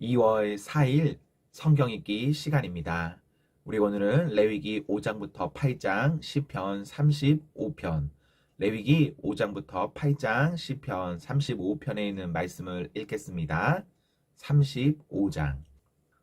2월 4일 성경 읽기 시간입니다. 우리 오늘은 레위기 5장부터 8장, 시편 35편, 레위기 5장부터 8장, 시편 35편에 있는 말씀을 읽겠습니다. 35장.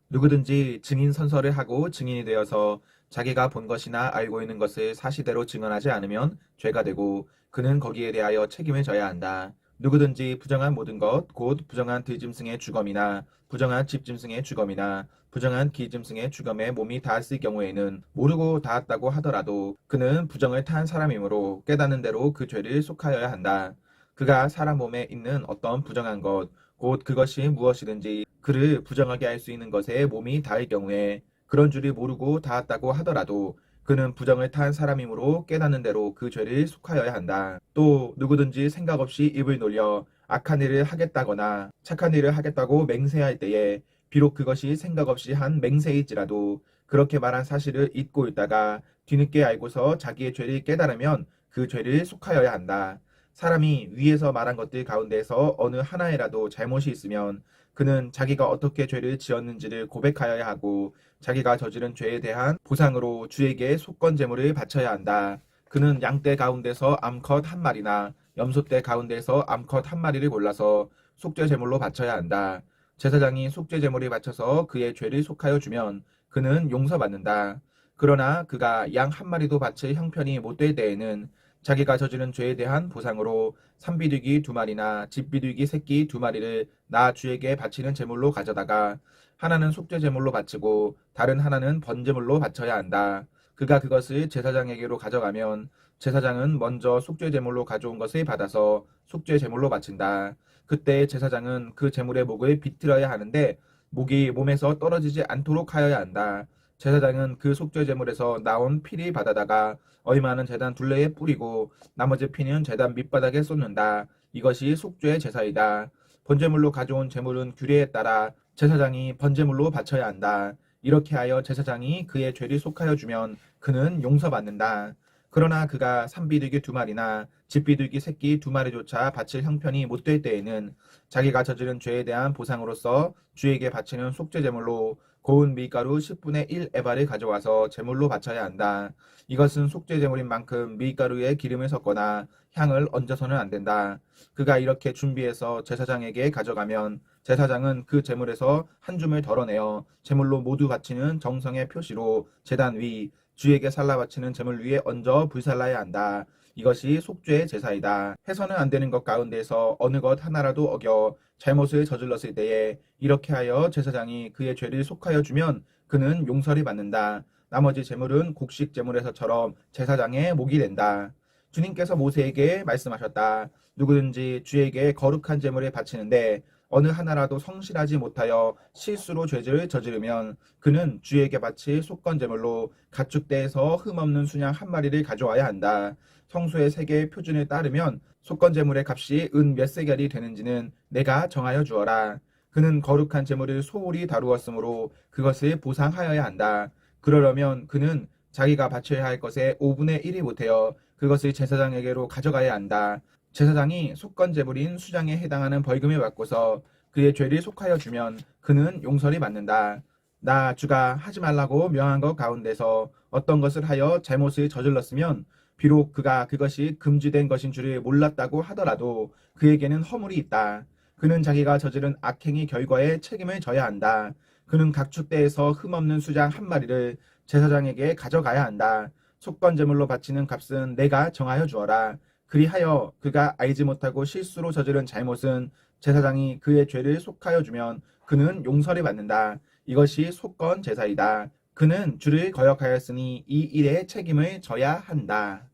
누구든지 증인 선서를 하고 증인이 되어서 자기가 본 것이나 알고 있는 것을 사실대로 증언하지 않으면 죄가 되고 그는 거기에 대하여 책임을 져야 한다. 누구든지 부정한 모든 것, 곧 부정한 들짐승의 주검이나 부정한 집짐승의 주검이나 부정한 기짐승의 주검에 몸이 닿았을 경우에는 모르고 닿았다고 하더라도 그는 부정을 탄 사람이므로 깨닫는 대로 그 죄를 속하여야 한다. 그가 사람 몸에 있는 어떤 부정한 것, 곧 그것이 무엇이든지 그를 부정하게 할 수 있는 것에 몸이 닿을 경우에 그런 줄을 모르고 닿았다고 하더라도 그는 부정을 탄 사람이므로 깨닫는 대로 그 죄를 속하여야 한다. 또 누구든지 생각 없이 입을 놀려 악한 일을 하겠다거나 착한 일을 하겠다고 맹세할 때에 비록 그것이 생각 없이 한 맹세일지라도 그렇게 말한 사실을 잊고 있다가 뒤늦게 알고서 자기의 죄를 깨달으면 그 죄를 속하여야 한다. 사람이 위에서 말한 것들 가운데서 어느 하나에라도 잘못이 있으면 그는 자기가 어떻게 죄를 지었는지를 고백하여야 하고 자기가 저지른 죄에 대한 보상으로 주에게 속건 제물을 바쳐야 한다. 그는 양떼 가운데서 암컷 한 마리나 염소떼 가운데서 암컷 한 마리를 골라서 속죄 제물로 바쳐야 한다. 제사장이 속죄 제물을 바쳐서 그의 죄를 속하여 주면 그는 용서받는다. 그러나 그가 양 한 마리도 바칠 형편이 못 될 때에는 자기가 저지른 죄에 대한 보상으로 산비둘기 두 마리나 집비둘기 새끼 두 마리를 나 주에게 바치는 제물로 가져다가 하나는 속죄 제물로 바치고 다른 하나는 번제물로 바쳐야 한다. 그가 그것을 제사장에게로 가져가면 제사장은 먼저 속죄 제물로 가져온 것을 받아서 속죄 제물로 바친다. 그때 제사장은 그 제물의 목을 비틀어야 하는데 목이 몸에서 떨어지지 않도록 하여야 한다. 제사장은 그 속죄 제물에서 나온 피를 받아다가 얼마는 제단 둘레에 뿌리고 나머지 피는 제단 밑바닥에 쏟는다. 이것이 속죄의 제사이다. 번제물로 가져온 제물은 규례에 따라 제사장이 번제물로 바쳐야 한다. 이렇게 하여 제사장이 그의 죄를 속하여 주면 그는 용서받는다. 그러나 그가 산비둘기 두 마리나 집비둘기 새끼 두 마리조차 바칠 형편이 못 될 때에는 자기가 저지른 죄에 대한 보상으로서 주에게 바치는 속죄 제물로 고운 밀가루 10분의 1 에바를 가져와서 제물로 바쳐야 한다. 이것은 속죄 제물인 만큼 밀가루에 기름을 섞거나 향을 얹어서는 안 된다. 그가 이렇게 준비해서 제사장에게 가져가면 제사장은 그 제물에서 한 줌을 덜어내어 제물로 모두 바치는 정성의 표시로 제단 위 주에게 살라 바치는 제물 위에 얹어 불살라야 한다. 이것이 속죄의 제사이다. 해서는 안 되는 것 가운데서 어느 것 하나라도 어겨 잘못을 저질렀을 때에 이렇게 하여 제사장이 그의 죄를 속하여 주면 그는 용서를 받는다. 나머지 제물은 곡식 제물에서처럼 제사장의 목이 된다. 주님께서 모세에게 말씀하셨다. 누구든지 주에게 거룩한 제물을 바치는데 어느 하나라도 성실하지 못하여 실수로 죄를 저지르면 그는 주에게 바칠 속건 제물로 가축대에서 흠없는 순양 한 마리를 가져와야 한다. 성소의 세계의 표준을 따르면 속건 제물의 값이 은 몇 세겔이 되는지는 내가 정하여 주어라. 그는 거룩한 제물을 소홀히 다루었으므로 그것을 보상하여야 한다. 그러려면 그는 자기가 바쳐야 할 것의 5분의 1이 못하여 그것을 제사장에게로 가져가야 한다. 제사장이 속건 제물인 수장에 해당하는 벌금을 받고서 그의 죄를 속하여 주면 그는 용서를 받는다. 나 주가 하지 말라고 명한 것 가운데서 어떤 것을 하여 잘못을 저질렀으면 비록 그가 그것이 금지된 것인 줄을 몰랐다고 하더라도 그에게는 허물이 있다. 그는 자기가 저지른 악행의 결과에 책임을 져야 한다. 그는 각축대에서 흠없는 수장 한 마리를 제사장에게 가져가야 한다. 속건 제물로 바치는 값은 내가 정하여 주어라. 그리하여 그가 알지 못하고 실수로 저지른 잘못은 제사장이 그의 죄를 속하여 주면 그는 용서를 받는다. 이것이 속건 제사이다. 그는 주를 거역하였으니 이 일에 책임을 져야 한다.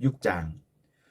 6장.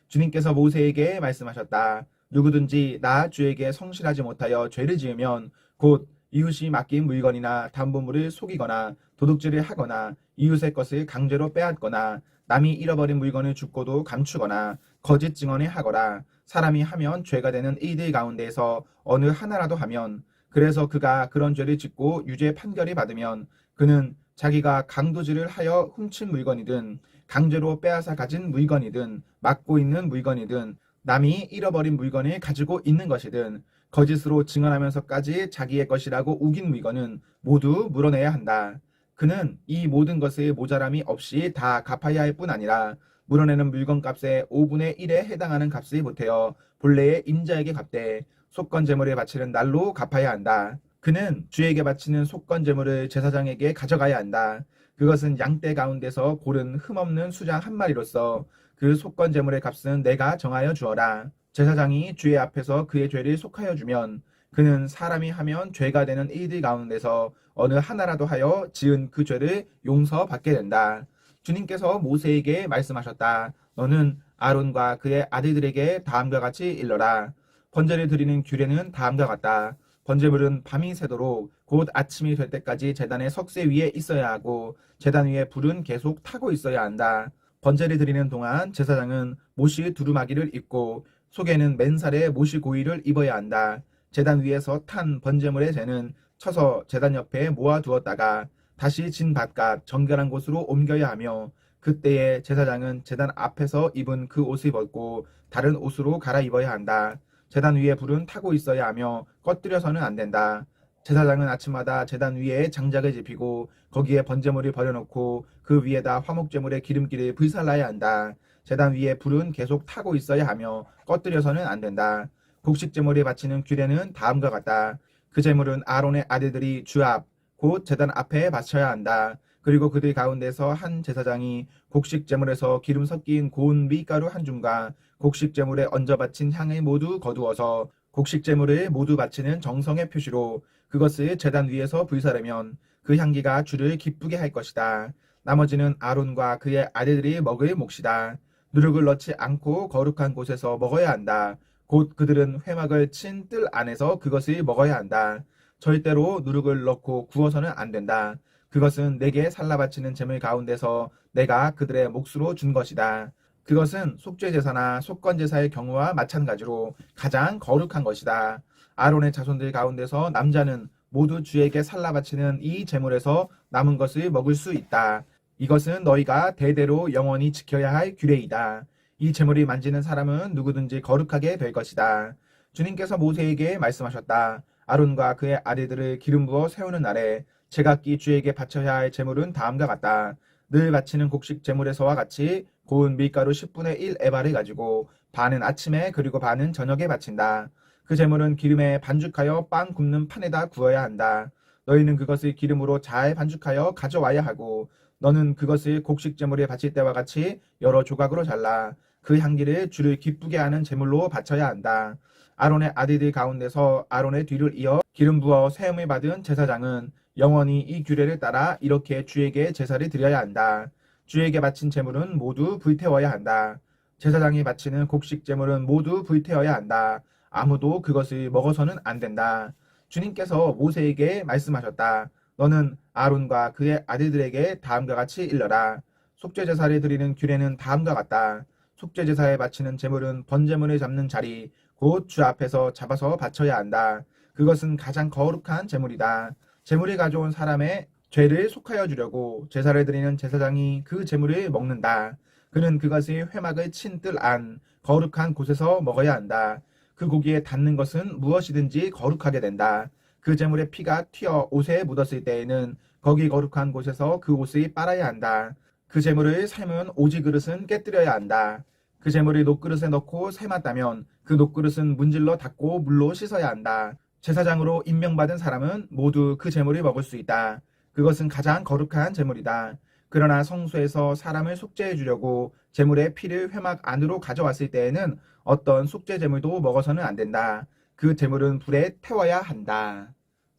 주님께서 모세에게 말씀하셨다. 누구든지 나 주에게 성실하지 못하여 죄를 지으면 곧 이웃이 맡긴 물건이나 담보물을 속이거나 도둑질을 하거나 이웃의 것을 강제로 빼앗거나 남이 잃어버린 물건을 줍고도 감추거나 거짓 증언을 하거나 사람이 하면 죄가 되는 이들 가운데에서 어느 하나라도 하면 그래서 그가 그런 죄를 짓고 유죄 판결이 받으면 그는 자기가 강도질을 하여 훔친 물건이든 강제로 빼앗아 가진 물건이든 맡고 있는 물건이든 남이 잃어버린 물건을 가지고 있는 것이든 거짓으로 증언하면서까지 자기의 것이라고 우긴 물건은 모두 물어내야 한다. 그는 이 모든 것의 모자람이 없이 다 갚아야 할 뿐 아니라 물어내는 물건값의 5분의 1에 해당하는 값을 보태어 본래의 임자에게 갚되 속건 제물을 바치는 날로 갚아야 한다. 그는 주에게 바치는 속건 제물을 제사장에게 가져가야 한다. 그것은 양떼 가운데서 고른 흠없는 수장 한 마리로서 그 속건 제물의 값은 내가 정하여 주어라. 제사장이 주의 앞에서 그의 죄를 속하여 주면 그는 사람이 하면 죄가 되는 일들 가운데서 어느 하나라도 하여 지은 그 죄를 용서받게 된다. 주님께서 모세에게 말씀하셨다. 너는 아론과 그의 아들들에게 다음과 같이 일러라. 번제를 드리는 규례는 다음과 같다. 번제물은 밤이 새도록 곧 아침이 될 때까지 제단의 석쇠 위에 있어야 하고 제단 위에 불은 계속 타고 있어야 한다. 번제를 드리는 동안 제사장은 못이 두루마기를 입고 속에는 맨살에 못이 고이를 입어야 한다. 제단 위에서 탄 번제물의 재는 쳐서 제단 옆에 모아두었다가 다시 진 바깥 정결한 곳으로 옮겨야 하며 그때에 제사장은 제단 앞에서 입은 그 옷을 벗고 다른 옷으로 갈아입어야 한다. 제단 위에 불은 타고 있어야 하며 꺼뜨려서는 안 된다. 제사장은 아침마다 제단 위에 장작을 지피고 거기에 번제물을 버려놓고 그 위에다 화목제물의 기름기를 불살라야 한다. 제단 위에 불은 계속 타고 있어야 하며 꺼뜨려서는 안 된다. 곡식제물을 바치는 규례는 다음과 같다. 그 제물은 아론의 아들들이 주 앞, 곧 제단 앞에 바쳐야 한다. 그리고 그들 가운데서 한 제사장이 곡식제물에서 기름 섞인 고운 밀가루 한 줌과 곡식제물에 얹어 바친 향을 모두 거두어서 곡식제물을 모두 바치는 정성의 표시로 그것을 제단 위에서 불사르면 그 향기가 주를 기쁘게 할 것이다. 나머지는 아론과 그의 아들들이 먹을 몫이다. 누룩을 넣지 않고 거룩한 곳에서 먹어야 한다. 곧 그들은 회막을 친 뜰 안에서 그것을 먹어야 한다. 절대로 누룩을 넣고 구워서는 안 된다. 그것은 내게 살라 바치는 제물 가운데서 내가 그들의 몫으로 준 것이다. 그것은 속죄제사나 속건제사의 경우와 마찬가지로 가장 거룩한 것이다. 아론의 자손들 가운데서 남자는 모두 주에게 살라 바치는 이 제물에서 남은 것을 먹을 수 있다. 이것은 너희가 대대로 영원히 지켜야 할 규례이다. 이 제물이 만지는 사람은 누구든지 거룩하게 될 것이다. 주님께서 모세에게 말씀하셨다. 아론과 그의 아들들을 기름 부어 세우는 날에 제각기 주에게 바쳐야 할 제물은 다음과 같다. 늘 바치는 곡식 제물에서와 같이 고운 밀가루 10분의 1 에바를 가지고 반은 아침에 그리고 반은 저녁에 바친다. 그 제물은 기름에 반죽하여 빵 굽는 판에다 구워야 한다. 너희는 그것을 기름으로 잘 반죽하여 가져와야 하고 너는 그것을 곡식 제물에 바칠 때와 같이 여러 조각으로 잘라 그 향기를 주를 기쁘게 하는 제물로 바쳐야 한다. 아론의 아들들 가운데서 아론의 뒤를 이어 기름 부어 세움을 받은 제사장은 영원히 이 규례를 따라 이렇게 주에게 제사를 드려야 한다. 주에게 바친 제물은 모두 불태워야 한다. 제사장이 바치는 곡식 제물은 모두 불태워야 한다. 아무도 그것을 먹어서는 안 된다. 주님께서 모세에게 말씀하셨다. 너는 아론과 그의 아들들에게 다음과 같이 일러라. 속죄제사를 드리는 규례는 다음과 같다. 속죄제사에 바치는 제물은 번제물을 잡는 자리, 곧 주 앞에서 잡아서 바쳐야 한다. 그것은 가장 거룩한 제물이다. 제물이 가져온 사람의 죄를 속하여 주려고 제사를 드리는 제사장이 그 제물을 먹는다. 그는 그것이 회막을 친 뜰 안 거룩한 곳에서 먹어야 한다. 그 고기에 닿는 것은 무엇이든지 거룩하게 된다. 그 제물의 피가 튀어 옷에 묻었을 때에는 거기 거룩한 곳에서 그 옷을 빨아야 한다. 그 제물을 삶은 오지 그릇은 깨뜨려야 한다. 그 제물을 녹그릇에 넣고 삶았다면 그 녹그릇은 문질러 닦고 물로 씻어야 한다. 제사장으로 임명받은 사람은 모두 그 제물을 먹을 수 있다. 그것은 가장 거룩한 제물이다. 그러나 성소에서 사람을 속죄해 주려고 제물의 피를 회막 안으로 가져왔을 때에는 어떤 속죄 제물도 먹어서는 안 된다. 그 제물은 불에 태워야 한다.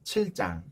7장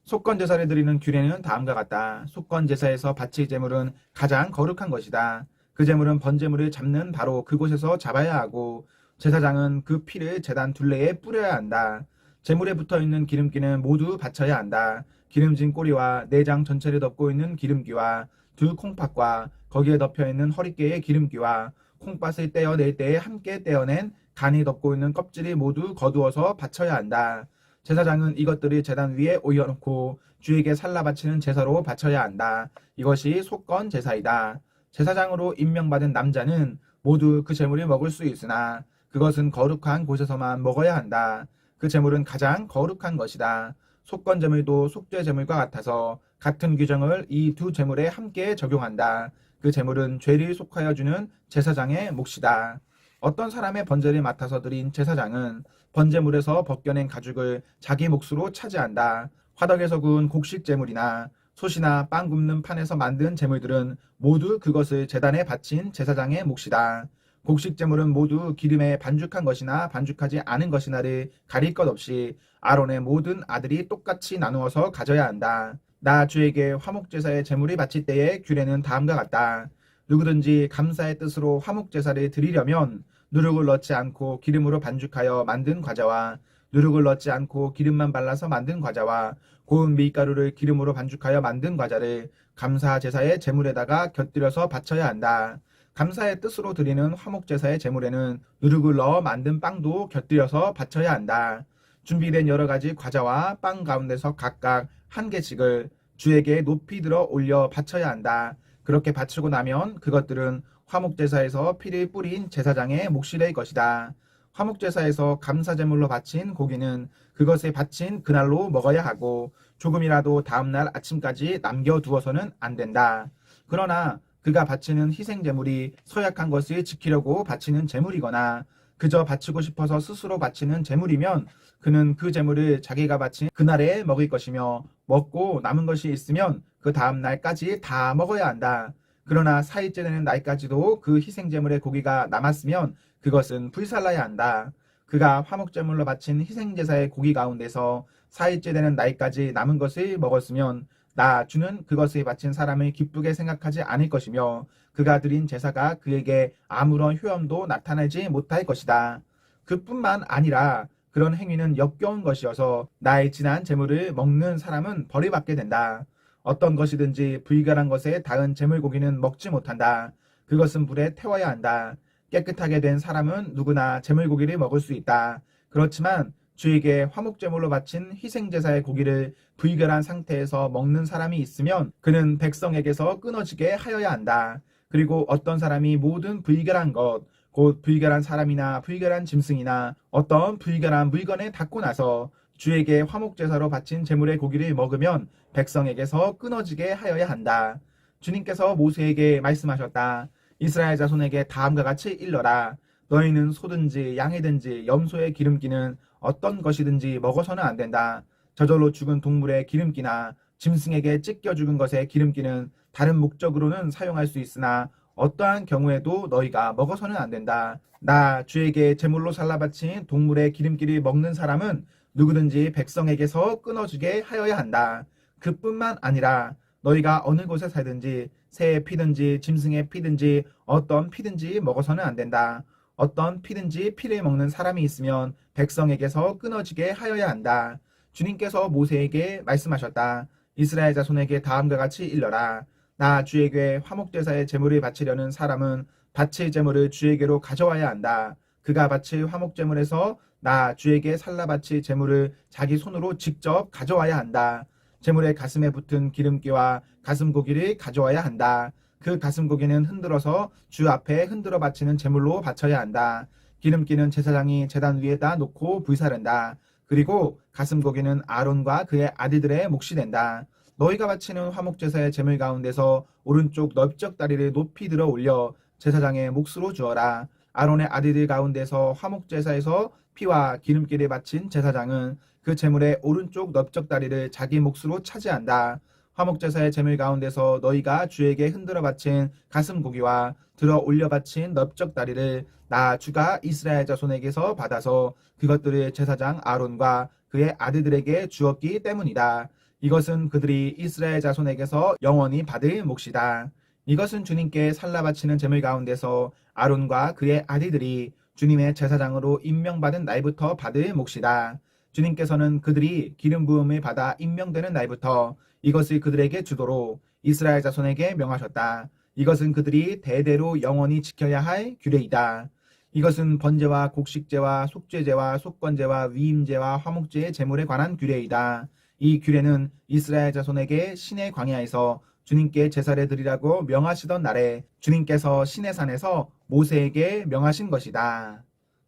속건제사를 드리는 규례는 다음과 같다. 속건제사에서 바칠 제물은 가장 거룩한 것이다. 그 제물은 번제물을 잡는 바로 그곳에서 잡아야 하고 제사장은 그 피를 제단 둘레에 뿌려야 한다. 제물에 붙어있는 기름기는 모두 바쳐야 한다. 기름진 꼬리와 내장 전체를 덮고 있는 기름기와 두 콩팥과 거기에 덮여있는 허리깨의 기름기와 콩팥을 떼어낼 때에 함께 떼어낸 간이 덮고 있는 껍질이 모두 거두어서 바쳐야 한다. 제사장은 이것들을 제단 위에 올려놓고 주에게 살라 바치는 제사로 바쳐야 한다. 이것이 속건 제사이다. 제사장으로 임명받은 남자는 모두 그 제물을 먹을 수 있으나 그것은 거룩한 곳에서만 먹어야 한다. 그 제물은 가장 거룩한 것이다. 속건 제물도 속죄 제물과 같아서 같은 규정을 이 두 제물에 함께 적용한다. 그 제물은 죄를 속하여 주는 제사장의 몫이다. 어떤 사람의 번제를 맡아서 드린 제사장은 번제물에서 벗겨낸 가죽을 자기 몫으로 차지한다. 화덕에서 구운 곡식 제물이나 솥이나 빵 굽는 판에서 만든 제물들은 모두 그것을 제단에 바친 제사장의 몫이다. 곡식 제물은 모두 기름에 반죽한 것이나 반죽하지 않은 것이나를 가릴 것 없이 아론의 모든 아들이 똑같이 나누어서 가져야 한다. 나 주에게 화목제사의 제물을 바칠 때의 규례는 다음과 같다. 누구든지 감사의 뜻으로 화목제사를 드리려면 누룩을 넣지 않고 기름으로 반죽하여 만든 과자와 누룩을 넣지 않고 기름만 발라서 만든 과자와 고운 밀가루를 기름으로 반죽하여 만든 과자를 감사 제사의 제물에다가 곁들여서 바쳐야 한다. 감사의 뜻으로 드리는 화목제사의 제물에는 누룩을 넣어 만든 빵도 곁들여서 바쳐야 한다. 준비된 여러 가지 과자와 빵 가운데서 각각 한 개씩을 주에게 높이 들어 올려 바쳐야 한다. 그렇게 바치고 나면 그것들은 화목제사에서 피를 뿌린 제사장의 몫이 될 것이다. 화목제사에서 감사제물로 바친 고기는 그것에 바친 그날로 먹어야 하고 조금이라도 다음날 아침까지 남겨두어서는 안 된다. 그러나 그가 바치는 희생제물이 서약한 것을 지키려고 바치는 제물이거나 그저 바치고 싶어서 스스로 바치는 제물이면 그는 그 제물을 자기가 바친 그날에 먹을 것이며 먹고 남은 것이 있으면 그 다음 날까지 다 먹어야 한다. 그러나 4일째 되는 날까지도 그 희생제물의 고기가 남았으면 그것은 불살라야 한다. 그가 화목제물로 바친 희생제사의 고기 가운데서 4일째 되는 날까지 남은 것을 먹었으면 나 주는 그것을 바친 사람을 기쁘게 생각하지 않을 것이며 그가 드린 제사가 그에게 아무런 효험도 나타내지 못할 것이다. 그뿐만 아니라 그런 행위는 역겨운 것이어서 나의 지난 제물을 먹는 사람은 벌을 받게 된다. 어떤 것이든지 불결한 것에 닿은 제물고기는 먹지 못한다. 그것은 불에 태워야 한다. 깨끗하게 된 사람은 누구나 제물고기를 먹을 수 있다. 그렇지만 주에게 화목제물로 바친 희생제사의 고기를 불결한 상태에서 먹는 사람이 있으면 그는 백성에게서 끊어지게 하여야 한다. 그리고 어떤 사람이 모든 불결한 것, 곧 불결한 사람이나 불결한 짐승이나 어떤 불결한 물건에 닿고 나서 주에게 화목제사로 바친 제물의 고기를 먹으면 백성에게서 끊어지게 하여야 한다. 주님께서 모세에게 말씀하셨다. 이스라엘 자손에게 다음과 같이 일러라. 너희는 소든지 양이든지 염소의 기름기는 어떤 것이든지 먹어서는 안 된다. 저절로 죽은 동물의 기름기나 짐승에게 찢겨 죽은 것의 기름기는 다른 목적으로는 사용할 수 있으나 어떠한 경우에도 너희가 먹어서는 안 된다. 나 주에게 제물로 살라 바친 동물의 기름기를 먹는 사람은 누구든지 백성에게서 끊어주게 하여야 한다. 그뿐만 아니라 너희가 어느 곳에 살든지 새의 피든지 짐승의 피든지 어떤 피든지 먹어서는 안 된다. 어떤 피든지 피를 먹는 사람이 있으면 백성에게서 끊어지게 하여야 한다. 주님께서 모세에게 말씀하셨다. 이스라엘 자손에게 다음과 같이 일러라. 나 주에게 화목제사의 제물을 바치려는 사람은 바칠 제물을 주에게로 가져와야 한다. 그가 바칠 화목제물에서 나 주에게 살라 바칠 제물을 자기 손으로 직접 가져와야 한다. 제물의 가슴에 붙은 기름기와 가슴고기를 가져와야 한다. 그 가슴고기는 흔들어서 주 앞에 흔들어 바치는 제물로 바쳐야 한다. 기름기는 제사장이 제단 위에다 놓고 불사른다. 그리고 가슴고기는 아론과 그의 아들들의 몫이 된다. 너희가 바치는 화목제사의 제물 가운데서 오른쪽 넓적 다리를 높이 들어 올려 제사장의 몫으로 주어라. 아론의 아들들 가운데서 화목제사에서 피와 기름기를 바친 제사장은 그 제물의 오른쪽 넓적 다리를 자기 몫으로 차지한다. 화목제사의 제물 가운데서 너희가 주에게 흔들어 바친 가슴고기와 들어 올려 바친 넓적 다리를 나 주가 이스라엘 자손에게서 받아서 그것들을 제사장 아론과 그의 아들들에게 주었기 때문이다. 이것은 그들이 이스라엘 자손에게서 영원히 받을 몫이다. 이것은 주님께 살라 바치는 제물 가운데서 아론과 그의 아들들이 주님의 제사장으로 임명받은 날부터 받을 몫이다. 주님께서는 그들이 기름 부음을 받아 임명되는 날부터 이것을 그들에게 주도록 이스라엘 자손에게 명하셨다. 이것은 그들이 대대로 영원히 지켜야 할 규례이다. 이것은 번제와 곡식제와 속죄제와 속건제와 위임제와 화목제의 제물에 관한 규례이다. 이 규례는 이스라엘 자손에게 시내 광야에서 주님께 제사를 드리라고 명하시던 날에 주님께서 시내산에서 모세에게 명하신 것이다.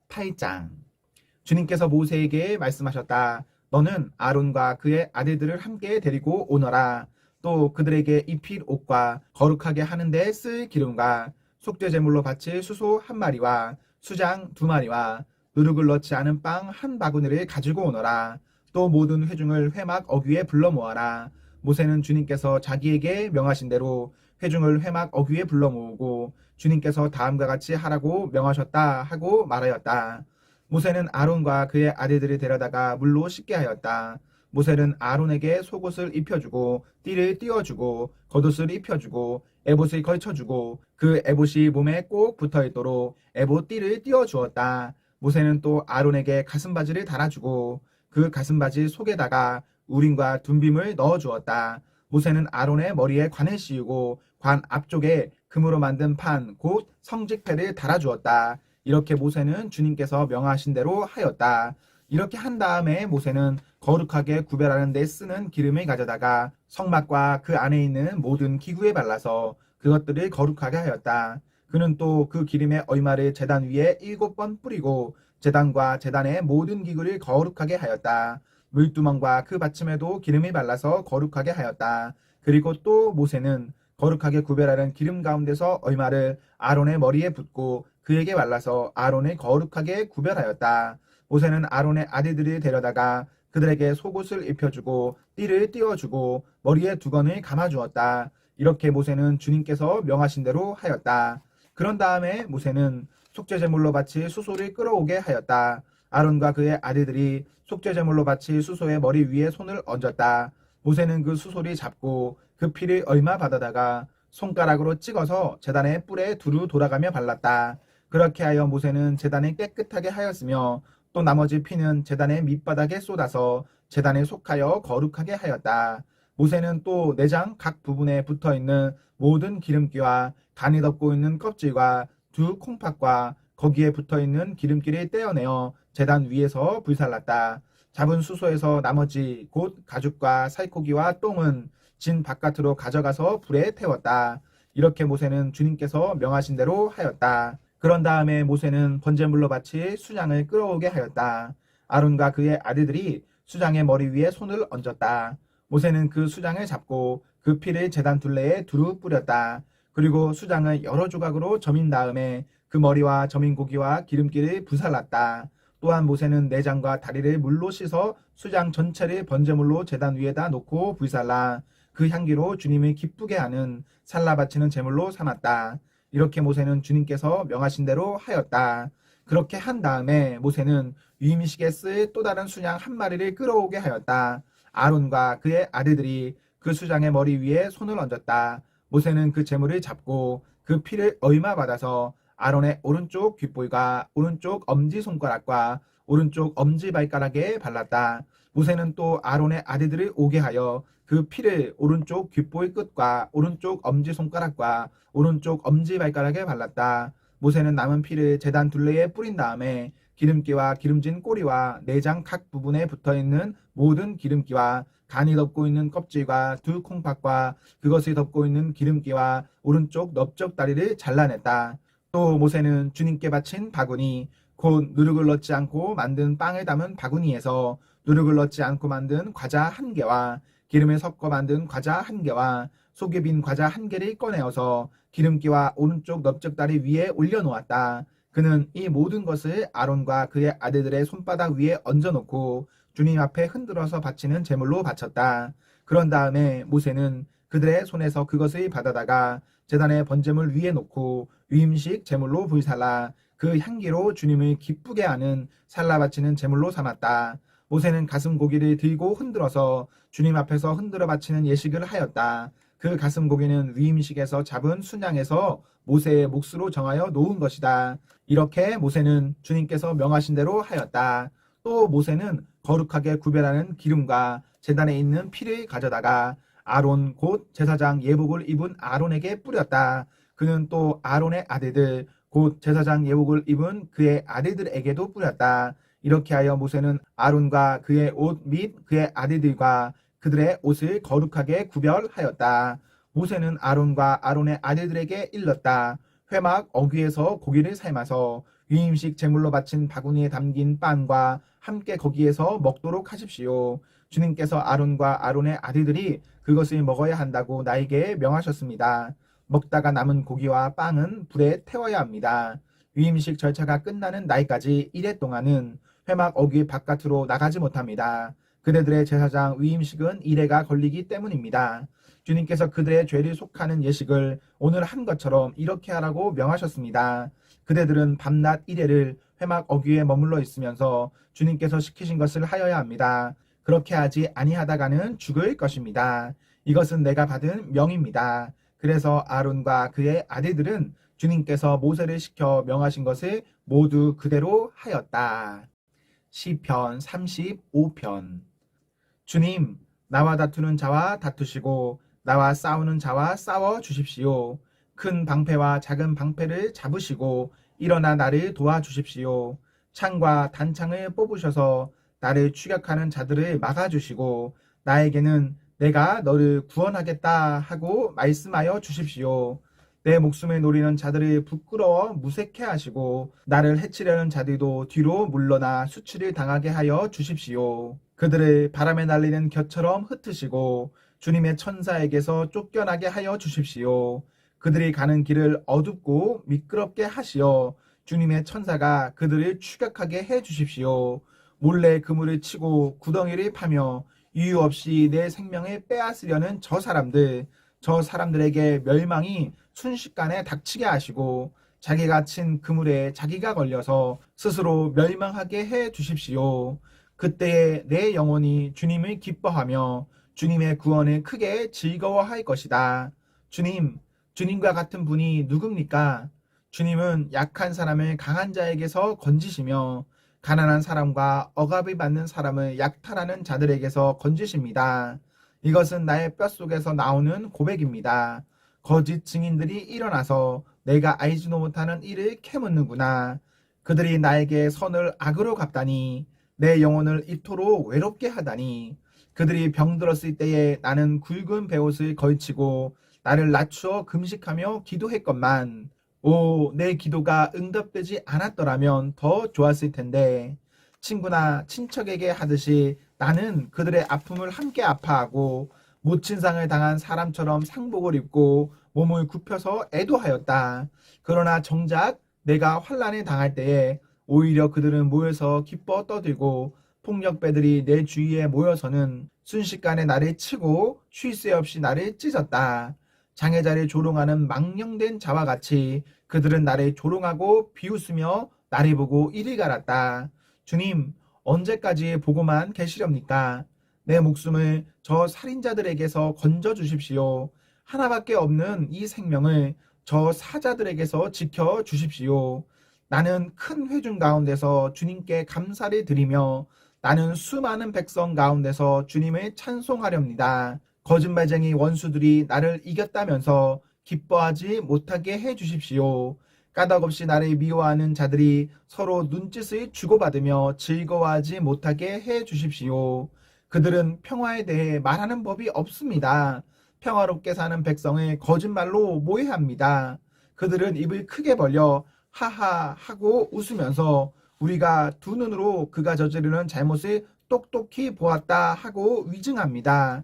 8장. 주님께서 모세에게 말씀하셨다. 너는 아론과 그의 아들들을 함께 데리고 오너라. 또 그들에게 입힐 옷과 거룩하게 하는 데 쓸 기름과 속죄 제물로 바칠 수소 1마리와 수장 2마리와 누룩을 넣지 않은 빵 1바구니를 가지고 오너라. 또 모든 회중을 회막 어귀에 불러 모아라. 모세는 주님께서 자기에게 명하신 대로 회중을 회막 어귀에 불러 모으고 주님께서 다음과 같이 하라고 명하셨다 하고 말하였다. 모세는 아론과 그의 아들들을 데려다가 물로 씻게 하였다. 모세는 아론에게 속옷을 입혀주고 띠를 띄워주고 겉옷을 입혀주고 에봇을 걸쳐주고 그 에봇이 몸에 꼭 붙어있도록 에봇 띠를 띄워주었다. 모세는 또 아론에게 가슴바지를 달아주고 그 가슴바지 속에다가 우림과 둠빔을 넣어주었다. 모세는 아론의 머리에 관을 씌우고 관 앞쪽에 금으로 만든 판, 곧 성직패를 달아주었다. 이렇게 모세는 주님께서 명하신 대로 하였다. 이렇게 한 다음에 모세는 거룩하게 구별하는 데 쓰는 기름을 가져다가 성막과 그 안에 있는 모든 기구에 발라서 그것들을 거룩하게 하였다. 그는 또 그 기름의 얼마를 제단 위에 7번 뿌리고 제단과 제단의 모든 기구를 거룩하게 하였다. 물두멍과 그 받침에도 기름을 발라서 거룩하게 하였다. 그리고 또 모세는 거룩하게 구별하는 기름 가운데서 얼마를 아론의 머리에 붓고 그에게 발라서 아론을 거룩하게 구별하였다. 모세는 아론의 아들들을 데려다가 그들에게 속옷을 입혀주고 띠를 띄워주고 머리에 두건을 감아주었다. 이렇게 모세는 주님께서 명하신 대로 하였다. 그런 다음에 모세는 속죄제물로 바칠 수소를 끌어오게 하였다. 아론과 그의 아들들이 속죄제물로 바칠 수소의 머리 위에 손을 얹었다. 모세는 그 수소를 잡고 그 피를 얼마 받아다가 손가락으로 찍어서 제단의 뿔에 두루 돌아가며 발랐다. 그렇게 하여 모세는 제단을 깨끗하게 하였으며 또 나머지 피는 제단의 밑바닥에 쏟아서 제단에 속하여 거룩하게 하였다. 모세는 또 내장 각 부분에 붙어있는 모든 기름기와 간이 덮고 있는 껍질과 두 콩팥과 거기에 붙어있는 기름기를 떼어내어 제단 위에서 불살랐다. 잡은 수소에서 나머지 곧 가죽과 살코기와 똥은 진 바깥으로 가져가서 불에 태웠다. 이렇게 모세는 주님께서 명하신 대로 하였다. 그런 다음에 모세는 번제물로 바칠 수장을 끌어오게 하였다. 아론과 그의 아들들이 수장의 머리 위에 손을 얹었다. 모세는 그 수장을 잡고 그 피를 제단 둘레에 두루 뿌렸다. 그리고 수장을 여러 조각으로 저민 다음에 그 머리와 저민 고기와 기름기를 부살랐다. 또한 모세는 내장과 다리를 물로 씻어 수장 전체를 번제물로 제단 위에다 놓고 불살라 그 향기로 주님을 기쁘게 하는 살라 바치는 제물로 삼았다. 이렇게 모세는 주님께서 명하신 대로 하였다. 그렇게 한 다음에 모세는 위임식에 쓸 또 다른 수양 1마리를 끌어오게 하였다. 아론과 그의 아들들이 그 수장의 머리 위에 손을 얹었다. 모세는 그 제물을 잡고 그 피를 얼마 받아서 아론의 오른쪽 귓볼과 오른쪽 엄지손가락과 오른쪽 엄지발가락에 발랐다. 모세는 또 아론의 아들들을 오게 하여 그 피를 오른쪽 귓볼 끝과 오른쪽 엄지손가락과 오른쪽 엄지발가락에 발랐다. 모세는 남은 피를 제단 둘레에 뿌린 다음에 기름기와 기름진 꼬리와 내장 각 부분에 붙어있는 모든 기름기와 간이 덮고 있는 껍질과 두 콩팥과 그것이 덮고 있는 기름기와 오른쪽 넓적 다리를 잘라냈다. 또 모세는 주님께 바친 바구니 곧 누룩을 넣지 않고 만든 빵을 담은 바구니에서 누룩을 넣지 않고 만든 과자 1개와 기름에 섞어 만든 과자 1개와 속에 빈 과자 1개를 꺼내어서 기름기와 오른쪽 넓적 다리 위에 올려놓았다. 그는 이 모든 것을 아론과 그의 아들들의 손바닥 위에 얹어놓고 주님 앞에 흔들어서 바치는 제물로 바쳤다. 그런 다음에 모세는 그들의 손에서 그것을 받아다가 제단의 번제물 위에 놓고 위임식 제물로 불살라 그 향기로 주님을 기쁘게 하는 살라 바치는 제물로 삼았다. 모세는 가슴 고기를 들고 흔들어서 주님 앞에서 흔들어 바치는 예식을 하였다. 그 가슴 고기는 위임식에서 잡은 순양에서 모세의 몫으로 정하여 놓은 것이다. 이렇게 모세는 주님께서 명하신 대로 하였다. 또 모세는 거룩하게 구별하는 기름과 제단에 있는 피를 가져다가 아론 곧 제사장 예복을 입은 아론에게 뿌렸다. 그는 또 아론의 아들들 곧 제사장 예복을 입은 그의 아들들에게도 뿌렸다. 이렇게 하여 모세는 아론과 그의 옷 및 그의 아들들과 그들의 옷을 거룩하게 구별하였다. 모세는 아론과 아론의 아들들에게 일렀다. 회막 어귀에서 고기를 삶아서 위임식 제물로 바친 바구니에 담긴 빵과 함께 거기에서 먹도록 하십시오. 주님께서 아론과 아론의 아들들이 그것을 먹어야 한다고 나에게 명하셨습니다. 먹다가 남은 고기와 빵은 불에 태워야 합니다. 위임식 절차가 끝나는 날까지 1회 동안은 회막 어귀 바깥으로 나가지 못합니다. 그대들의 제사장 위임식은 1회가 걸리기 때문입니다. 주님께서 그들의 죄를 속하는 예식을 오늘 한 것처럼 이렇게 하라고 명하셨습니다. 그대들은 밤낮 1회를 회막 어귀에 머물러 있으면서 주님께서 시키신 것을 하여야 합니다. 그렇게 하지 아니하다가는 죽을 것입니다. 이것은 내가 받은 명입니다. 그래서 아론과 그의 아들들은 주님께서 모세를 시켜 명하신 것을 모두 그대로 하였다. 시편 35편. 주님, 나와 다투는 자와 다투시고 나와 싸우는 자와 싸워 주십시오. 큰 방패와 작은 방패를 잡으시고 일어나 나를 도와주십시오. 창과 단창을 뽑으셔서 나를 추격하는 자들을 막아주시고 나에게는 내가 너를 구원하겠다 하고 말씀하여 주십시오. 내 목숨을 노리는 자들을 부끄러워 무색해 하시고 나를 해치려는 자들도 뒤로 물러나 수치를 당하게 하여 주십시오. 그들을 바람에 날리는 곁처럼 흩으시고 주님의 천사에게서 쫓겨나게 하여 주십시오. 그들이 가는 길을 어둡고 미끄럽게 하시어 주님의 천사가 그들을 추격하게 해 주십시오. 몰래 그물을 치고 구덩이를 파며 이유 없이 내 생명을 빼앗으려는 저 사람들에게 멸망이 순식간에 닥치게 하시고 자기가 친 그물에 자기가 걸려서 스스로 멸망하게 해 주십시오. 그때에 내 영혼이 주님을 기뻐하며 주님의 구원을 크게 즐거워할 것이다. 주님과 같은 분이 누굽니까? 주님은 약한 사람을 강한 자에게서 건지시며 가난한 사람과 억압을 받는 사람을 약탈하는 자들에게서 건지십니다. 이것은 나의 뼛속에서 나오는 고백입니다. 거짓 증인들이 일어나서 내가 알지도 못하는 일을 캐묻는구나. 그들이 나에게 선을 악으로 갚다니 내 영혼을 이토록 외롭게 하다니. 그들이 병들었을 때에 나는 굵은 베옷을 걸치고 나를 낮추어 금식하며 기도했건만 오, 내 기도가 응답되지 않았더라면 더 좋았을 텐데. 친구나 친척에게 하듯이 나는 그들의 아픔을 함께 아파하고 모친상을 당한 사람처럼 상복을 입고 몸을 굽혀서 애도하였다. 그러나 정작 내가 환난에 당할 때에 오히려 그들은 모여서 기뻐 떠들고 폭력배들이 내 주위에 모여서는 순식간에 나를 치고 쉴 새 없이 나를 찢었다. 장애자를 조롱하는 망령된 자와 같이 그들은 나를 조롱하고 비웃으며 나를 보고 이를 갈았다. 주님, 언제까지 보고만 계시렵니까? 내 목숨을 저 살인자들에게서 건져 주십시오. 하나밖에 없는 이 생명을 저 사자들에게서 지켜 주십시오. 나는 큰 회중 가운데서 주님께 감사를 드리며 나는 수많은 백성 가운데서 주님을 찬송하렵니다. 거짓말쟁이 원수들이 나를 이겼다면서 기뻐하지 못하게 해 주십시오. 까닭없이 나를 미워하는 자들이 서로 눈짓을 주고받으며 즐거워하지 못하게 해 주십시오. 그들은 평화에 대해 말하는 법이 없습니다. 평화롭게 사는 백성을 거짓말로 모해합니다. 그들은 입을 크게 벌려 하하 하고 웃으면서 우리가 두 눈으로 그가 저지르는 잘못을 똑똑히 보았다 하고 위증합니다.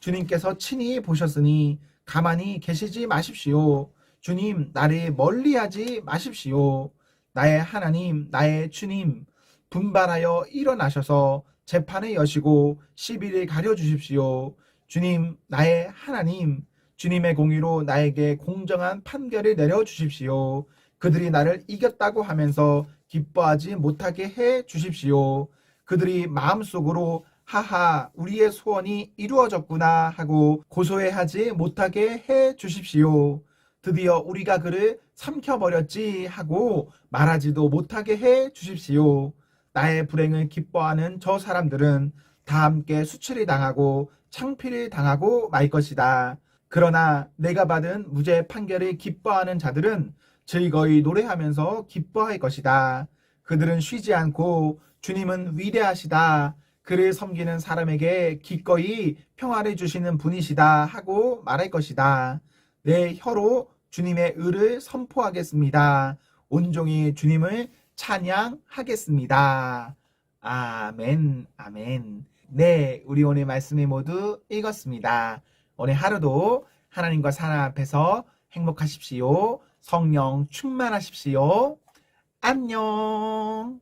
주님께서 친히 보셨으니 가만히 계시지 마십시오. 주님, 나를 멀리하지 마십시오. 나의 하나님, 나의 주님, 분발하여 일어나셔서 재판을 여시고 시비를 가려주십시오. 주님, 나의 하나님, 주님의 공의로 나에게 공정한 판결을 내려주십시오. 그들이 나를 이겼다고 하면서 기뻐하지 못하게 해 주십시오. 그들이 마음속으로 하하, 우리의 소원이 이루어졌구나 하고 고소해하지 못하게 해 주십시오. 드디어 우리가 그를 삼켜버렸지 하고 말하지도 못하게 해 주십시오. 나의 불행을 기뻐하는 저 사람들은 다 함께 수치를 당하고 창피를 당하고 말 것이다. 그러나 내가 받은 무죄 판결을 기뻐하는 자들은 즐거이 노래하면서 기뻐할 것이다. 그들은 쉬지 않고 주님은 위대하시다. 그를 섬기는 사람에게 기꺼이 평화를 주시는 분이시다 하고 말할 것이다. 내 혀로 주님의 의를 선포하겠습니다. 온종일 주님을 찬양하겠습니다. 아멘, 아멘. 네, 우리 오늘 말씀을 모두 읽었습니다. 오늘 하루도 하나님과 사랑 앞에서 행복하십시오. 성령 충만하십시오. 안녕.